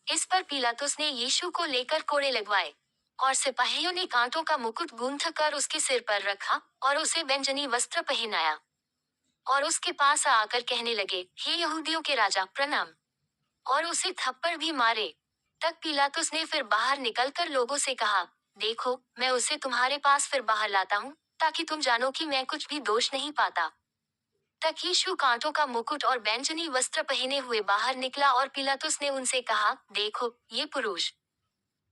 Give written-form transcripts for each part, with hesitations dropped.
इस पर पिलातुस ने यीशु को लेकर कोड़े लगवाए और सिपाहियों ने कांटों का मुकुट गूंथ कर उसके सिर पर रखा और उसे बैंजनी वस्त्र पहनाया और उसके पास आकर कहने लगे, हे यहूदियों के राजा, प्रणाम। और उसे थप्पड़ भी मारे। तब पिलातुस ने फिर बाहर निकलकर लोगों से कहा, देखो, मैं उसे तुम्हारे पास फिर बाहर लाता हूँ, ताकि तुम जानो कि मैं कुछ भी दोष नहीं पाता। तक यीशु कांटों का मुकुट और बैंजनी वस्त्र पहने हुए बाहर निकला और पिलातुस ने उनसे कहा, देखो, ये पुरुष।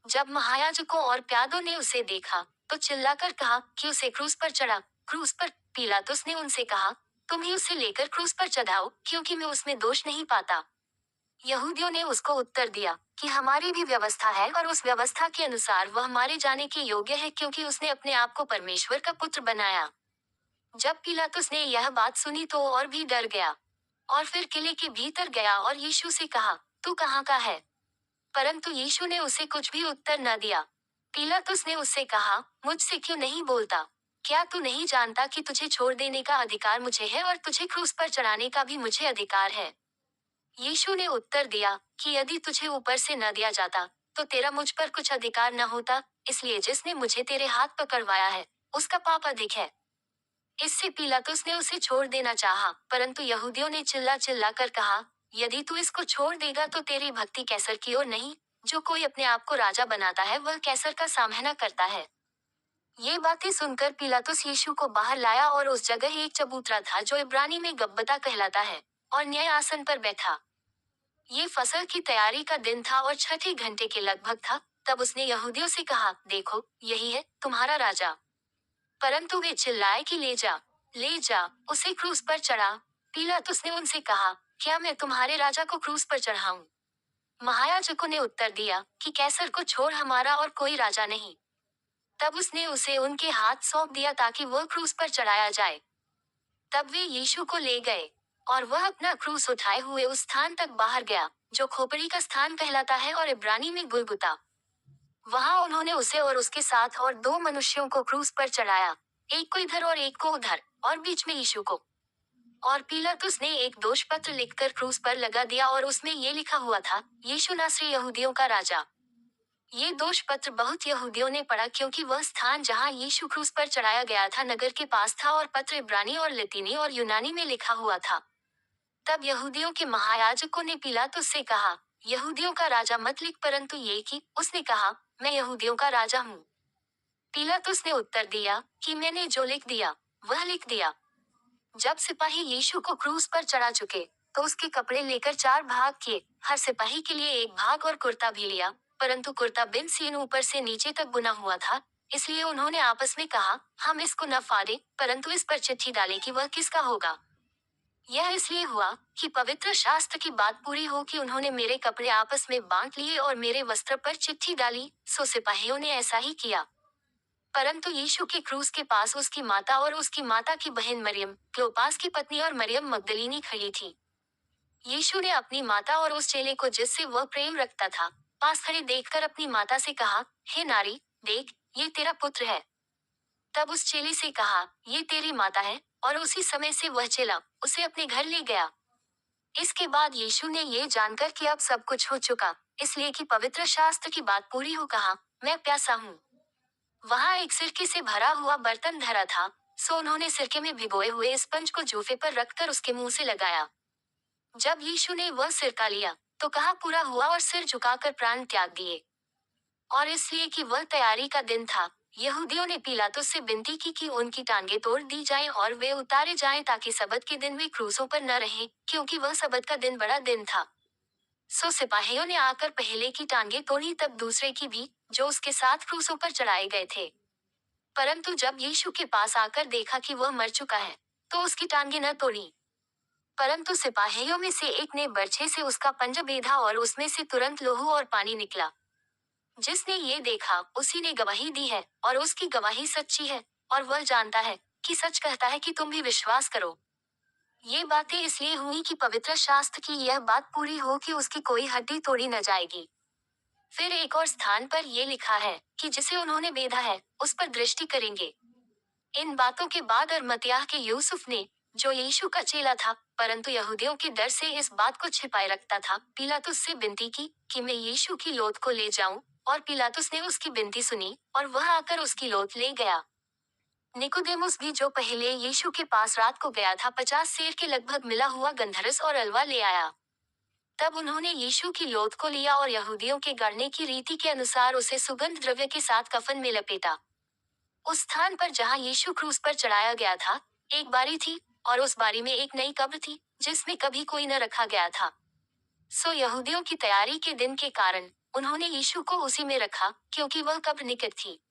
जब महायाजकों और प्यादों ने उसे देखा, तो चिल्लाकर कहा कि उसे क्रूस पर चढ़ा। क्रूस पर। पिलातुस ने उनसे कहा, तुम ही उसे लेकर क्रूस पर चढ़ाओ, क्योंकि मैं उसमें दोष नहीं पाता। यहूदियों ने उसको उत्तर दिया कि हमारी भी व्यवस्था है और उस व्यवस्था के अनुसार वह मारे जाने के योग्य है, क्योंकि उसने अपने आप को परमेश्वर का पुत्र बनाया। जब पिलातुस ने यह बात सुनी तो और भी डर गया और फिर किले के भीतर गया और यीशु से कहा, तू कहाँ का है? परंतु यीशु ने उसे कुछ भी उत्तर न दिया। पिलातुस ने उससे कहा, मुझसे क्यों नहीं बोलता? क्या तू नहीं जानता कि तुझे छोड़ देने का अधिकार मुझे है और तुझे क्रूस पर चढ़ाने का भी मुझे अधिकार है? यीशु ने उत्तर दिया कि यदि तुझे ऊपर से न दिया जाता, तो तेरा मुझ पर कुछ अधिकार न होता, इसलिए जिसने मुझे तेरे हाथ पकड़वाया है, उसका पाप अधिक है। इससे पिलातुस ने उसे छोड़ देना चाहा, परंतु यहूदियों ने चिल्ला चिल्ला कर कहा, यदि तू इसको छोड़ देगा तो तेरी भक्ति कैसर की ओर नहीं। जो कोई अपने आप को राजा बनाता है वह कैसर का सामना करता है। ये बातें सुनकर पिलातुस यीशु को बाहर लाया और उस जगह एक चबूतरा था जो इब्रानी में गब्बता कहलाता है, और न्याय आसन पर बैठा। ये फसल की तैयारी का दिन था और छठे घंटे के लगभग था। तब उसने यहूदियों से कहा, देखो, यही है तुम्हारा राजा। परंतु वे चिल्लाए कि ले जा, उसे क्रूस पर चढ़ा। पिलातुस ने उनसे कहा, क्या मैं तुम्हारे राजा को क्रूस पर चढ़ाऊं? महायाजकों ने उत्तर दिया कि कैसर को छोड़ हमारा और कोई राजा नहीं। तब उसने उसे उनके हाथ सौंप दिया ताकि वह क्रूस पर चढ़ाया जाए। तब वे यीशु को ले गए और वह अपना क्रूस उठाए हुए उस स्थान तक बाहर गया, जो खोपड़ी का स्थान कहलाता है और इब्रानी में गुलगुता। वहां उन्होंने उसे और उसके साथ और दो मनुष्यों को क्रूस पर चढ़ाया, एक को इधर और एक को उधर, और बीच में यीशु को। और पिलातुस ने एक दोष पत्र लिखकर क्रूस पर लगा दिया और उसमें ये लिखा हुआ था, यीशु नासरी यहूदियों का राजा। ये दोष पत्र बहुत यहूदियों ने पढ़ा, क्योंकि वह स्थान जहां यीशु क्रूस पर चढ़ाया गया था नगर के पास था और पत्र इब्रानी और लतीनी और यूनानी में लिखा हुआ था। तब यहूदियों के महायाजकों ने पिलातुस से कहा, यहूदियों का राजा मत लिख, परंतु ये कि। उसने कहा, मैं यहूदियों का राजा हूँ। पिलातुस ने उत्तर दिया कि मैंने जो लिख दिया वह लिख दिया। जब सिपाही यीशु को क्रूस पर चढ़ा चुके, तो उसके कपड़े लेकर चार भाग किए, हर सिपाही के लिए एक भाग और कुर्ता भी लिया, परंतु कुर्ता बिन सीन ऊपर से नीचे तक बुना हुआ था। इसलिए उन्होंने आपस में कहा, हम इसको न फाड़े, परंतु इस पर चिट्ठी डालें कि वह किसका होगा। यह इसलिए हुआ कि पवित्र शास्त्र की बात पूरी हो कि उन्होंने मेरे कपड़े आपस में बांट लिए और मेरे वस्त्र पर चिट्ठी डाली। सो सिपाहियों ने ऐसा ही किया। परंतु यीशु के क्रूस के पास उसकी माता और उसकी माता की बहन मरियम, क्लोपास की पत्नी और मरियम मगदलीनी खड़ी थी। यीशु ने अपनी माता और उस चेले को जिससे वह प्रेम रखता था, पास खड़े देखकर अपनी माता से कहा, हे नारी, देख, ये तेरा पुत्र है। तब उस चेले से कहा, ये तेरी माता है, और उसी समय से वह चेला उसे अपने घर ले गया। इसके बाद यीशु ने ये जानकर कि अब सब कुछ हो चुका, इसलिए कि पवित्र शास्त्र की बात पूरी हो, कहा, मैं प्यासा हूँ। वहां एक सिरके से भरा हुआ बर्तन धरा था, सो उन्होंने सिरके में भिगोए हुए स्पंज को जूफे पर रखकर उसके मुंह से लगाया। जब यीशु ने वह सिरका लिया, तो कहा, पूरा हुआ, और सिर झुकाकर प्राण त्याग दिए। और इसलिए कि वह तैयारी का दिन था, यहूदियों ने पिलातुस से विनती की कि उनकी टांगें तोड़ दी जाएं और वे उतारे जाएं, ताकि सबत के दिन वे क्रूसों पर न रहें, क्योंकि वह सबत का दिन बड़ा दिन था। सो सिपाहियों ने आकर पहले की टांगें तोड़ी, तब दूसरे की भी, जो उसके साथ क्रूसों पर चढ़ाए गए थे। परंतु जब यीशु के पास आकर देखा कि वह मर चुका है, तो उसकी टांगें न तोड़ी। परंतु सिपाहियों में से एक ने बर्छे से उसका पंजा बेधा और उसमें से तुरंत लोहू और पानी निकला। जिसने ये देखा उसी ने गवाही दी है, और उसकी गवाही सच्ची है, और वह जानता है कि सच कहता है कि तुम भी विश्वास करो। ये बातें इसलिए हुई कि पवित्र शास्त्र की यह बात पूरी हो कि उसकी कोई हड्डी तोड़ी न जाएगी। फिर एक और स्थान पर ये लिखा है कि जिसे उन्होंने बेधा है, उस पर दृष्टि करेंगे। इन बातों के बाद अरमत्याह के यूसुफ ने, जो यीशु का चेला था, परंतु यहूदियों के डर से इस बात को छिपाए रखता था। पिलातुस से विनती की कि मैं यीशु की लोथ को ले जाऊं, और पिलातुस ने उसकी विनती सुनी और वह आकर उसकी लोथ ले गया। निकोदेमुस भी, जो पहले यीशु के पास रात को गया था, 50 सेर के लगभग मिला हुआ गंधरस और अलवा ले आया। तब उन्होंने यीशु की लोथ को लिया और यहूदियों के गढ़ने की रीति के अनुसार उसे सुगंध द्रव्य के साथ कफन में लपेटा। उस स्थान पर जहाँ यीशु क्रूस पर चढ़ाया गया था, एक बारी थी, और उस बारी में एक नई कब्र थी, जिसमें कभी कोई न रखा गया था। सो यहूदियों की तैयारी के दिन के कारण उन्होंने यीशु को उसी में रखा, क्योंकि वह कब्र निकट थी।